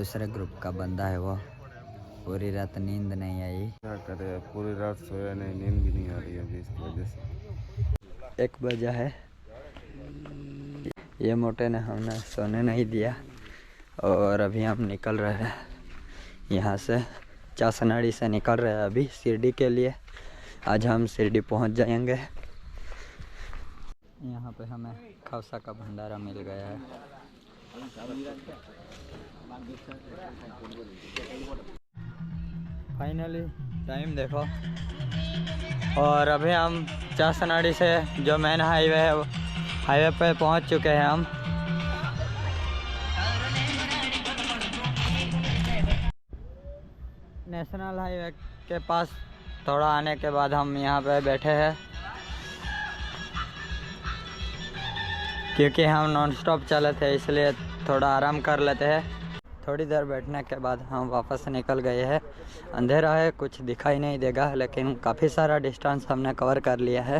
दूसरे ग्रुप का बंदा है वो। पूरी रात नींद नहीं आई। क्या करे, पूरी रात सोया नहीं, नींद भी नहीं आ रही है अभी इसकी वजह से। 1 बजा है। ये मोटे ने हमने सोने नहीं दिया और अभी हम निकल रहे हैं यहाँ से। चासनाड़ी से निकल रहे हैं अभी शिरडी के लिए। आज हम शिरडी पहुँच जाएंगे। यहाँ पे हमें खवसा का भंडारा मिल गया है। फाइनली टाइम देखो। और अभी हम चासनाड़ी से जो मेन हाईवे है वो हाईवे पे पहुँच चुके हैं हम। नेशनल हाईवे के पास थोड़ा आने के बाद हम यहाँ पे बैठे हैं क्योंकि हम नॉन स्टॉप चले थे, इसलिए थोड़ा आराम कर लेते हैं। थोड़ी देर बैठने के बाद हम वापस निकल गए हैं। अंधेरा है, कुछ दिखाई नहीं देगा, लेकिन काफ़ी सारा डिस्टेंस हमने कवर कर लिया है।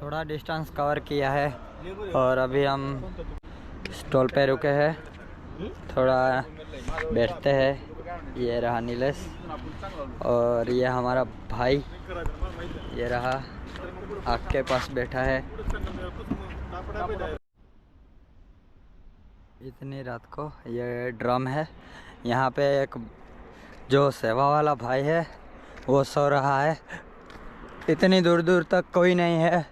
थोड़ा डिस्टेंस कवर किया है और अभी हम स्टॉल पे रुके हैं। थोड़ा बैठते हैं। ये रहा नीलेश और ये हमारा भाई, ये रहा आग के पास बैठा है। इतनी रात को ये ड्रम है। यहाँ पे एक जो सेवा वाला भाई है वो सो रहा है। इतनी दूर दूर तक कोई नहीं है।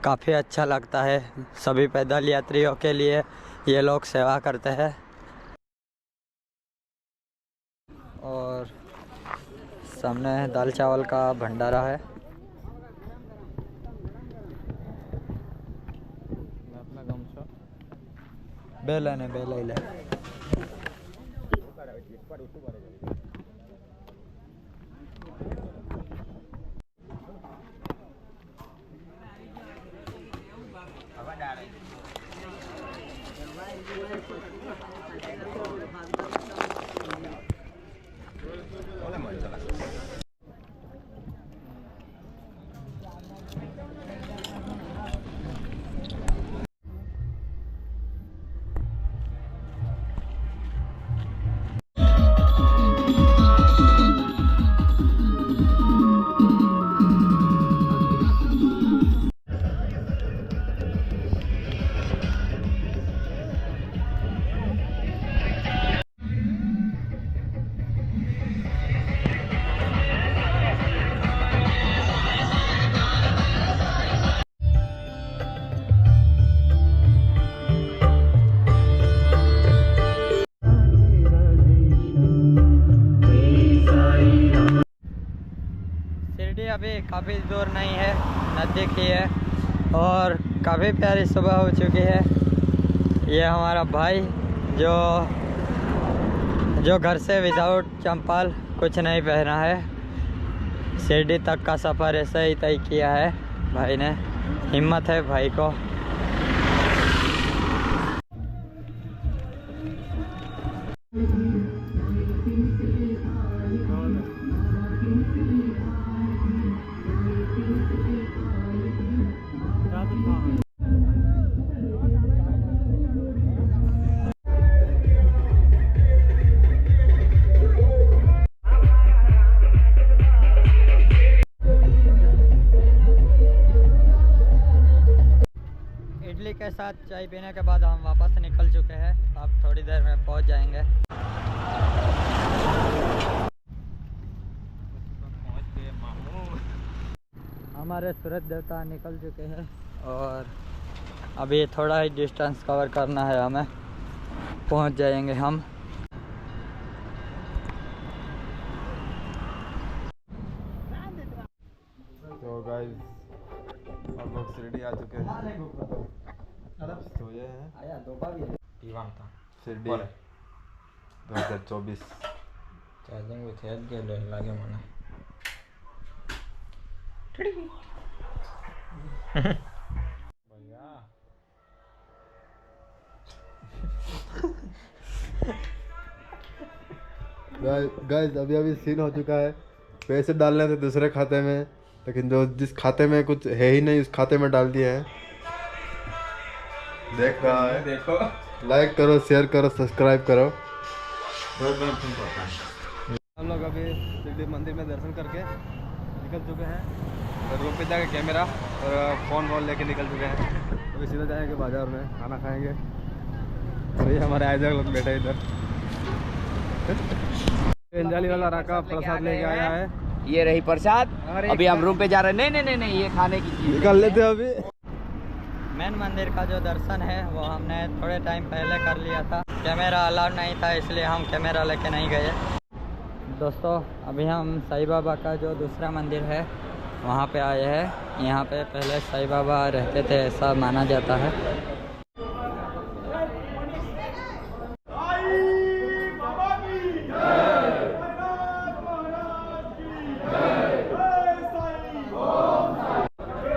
काफ़ी अच्छा लगता है। सभी पैदल यात्रियों के लिए ये लोग सेवा करते हैं। और सामने दाल चावल का भंडारा है। बेल ने बेल शिरडी अभी काफ़ी दूर नहीं है, नज़दीक ही है और काफ़ी प्यारी सुबह हो चुकी है। ये हमारा भाई जो घर से विदाउट चंपल कुछ नहीं पहना है, शिरडी तक का सफ़र ऐसे ही तय किया है भाई ने। हिम्मत है भाई को। इडली के साथ चाय पीने के बाद हम वापस निकल चुके हैं। अब थोड़ी देर में पहुंच जाएंगे। हमारे सूरज देवता निकल चुके हैं और अभी थोड़ा ही डिस्टेंस कवर करना है हमें, पहुंच जाएंगे हम। तो गाइस हम लोग शिरडी आ चुके हैं। सोए हैं शिरडी 2024। चार्जिंग भी थे गेले लागे मने। भैया गाइस अभी सीन हो चुका है। पैसे डालने थे दूसरे खाते में, लेकिन जो जिस खाते में कुछ है ही नहीं उस खाते में डाल दिया है। देख रहा है, देखो लाइक करो, शेयर करो, सब्सक्राइब करो। हम लोग अभी शिरडी मंदिर में दर्शन करके निकल चुके हैं और रूम पे जाके कैमरा और फ़ोन लेके निकल चुके हैं। अभी सीधा जाएंगे बाजार में, खाना खाएंगे। और ये हमारे आयोजक लोग बैठे इधर। अंजलि वाला राका प्रसाद लेके आया है। ये रही प्रसाद। अभी हम रूम पे जा रहे हैं। नहीं, ये खाने की चीज निकाल लेते हैं अभी। मेन मंदिर का जो दर्शन है वो हमने थोड़े टाइम पहले कर लिया था। कैमरा अलाउड नहीं था, इसलिए हम कैमरा लेके नहीं गए। दोस्तों अभी हम साईं बाबा का जो दूसरा मंदिर है वहाँ पे आए हैं। यहाँ पे पहले साईं बाबा रहते थे, ऐसा माना जाता है।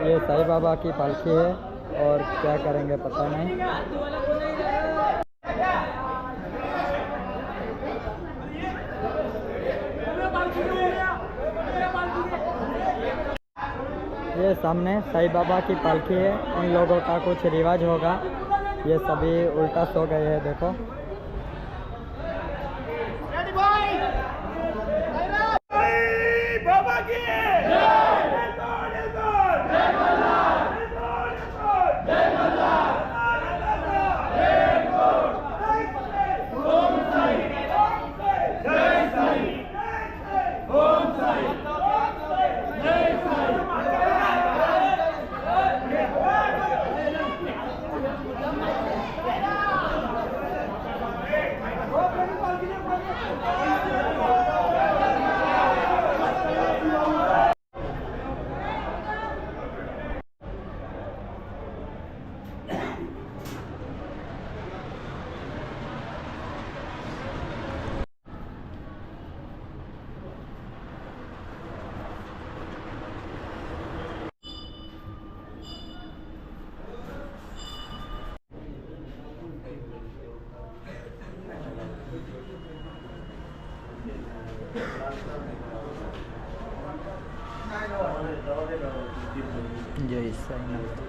ये साईं बाबा की पालकी है और क्या करेंगे पता नहीं। ये सामने साईं बाबा की पालकी है। उन लोगों का कुछ रिवाज होगा, ये सभी उल्टा सो गए हैं। देखो बाबा की जय साईनाथ।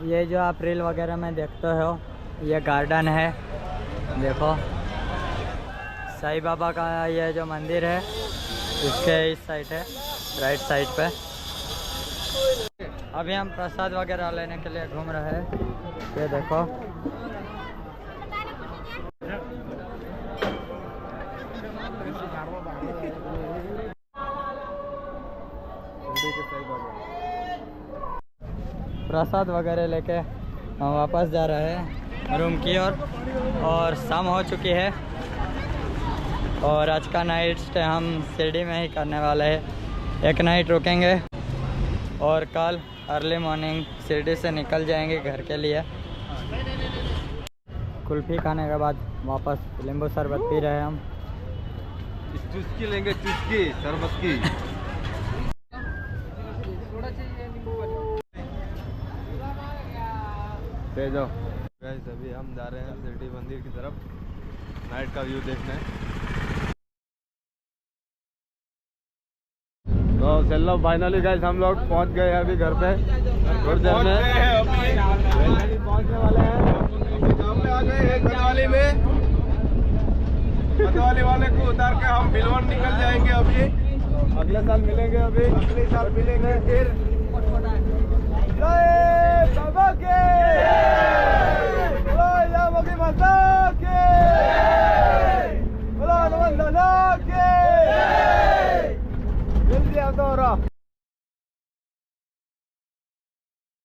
ये जो आप रील वगैरह में देखते हो ये गार्डन है। देखो साईं बाबा का ये जो मंदिर है इसके इस साइड है, राइट साइड पे। अभी हम प्रसाद वगैरह लेने के लिए घूम रहे हैं। ये देखो प्रसाद वगैरह लेके हम वापस जा रहे हैं रूम की ओर। और शाम हो चुकी है और आज का नाइट स्टे हम शिरडी में ही करने वाले हैं। एक नाइट रुकेंगे और कल अर्ली मॉर्निंग शिरडी से निकल जाएंगे घर के लिए। कुल्फी खाने के बाद वापस नींबू शरबत पी रहे हैं हम। चुस्की लेंगे, चुस्की शरबत की। जाओ गाइस, अभी हम जा रहे हैं शिरडी मंदिर की तरफ नाइट का व्यू देखने। तो चलो फाइनली गाइस हम लोग पहुंच गए हैं अभी घर पे। थोड़ी देर में पहुंचने वाले हैं। सामने आ गए हैं गदवाली में। गदवाली वाले को उतार के हम बिलवन निकल जाएंगे। अभी अगले साल मिलेंगे। अगले साल मिलेंगे फिर। जय बाबा के।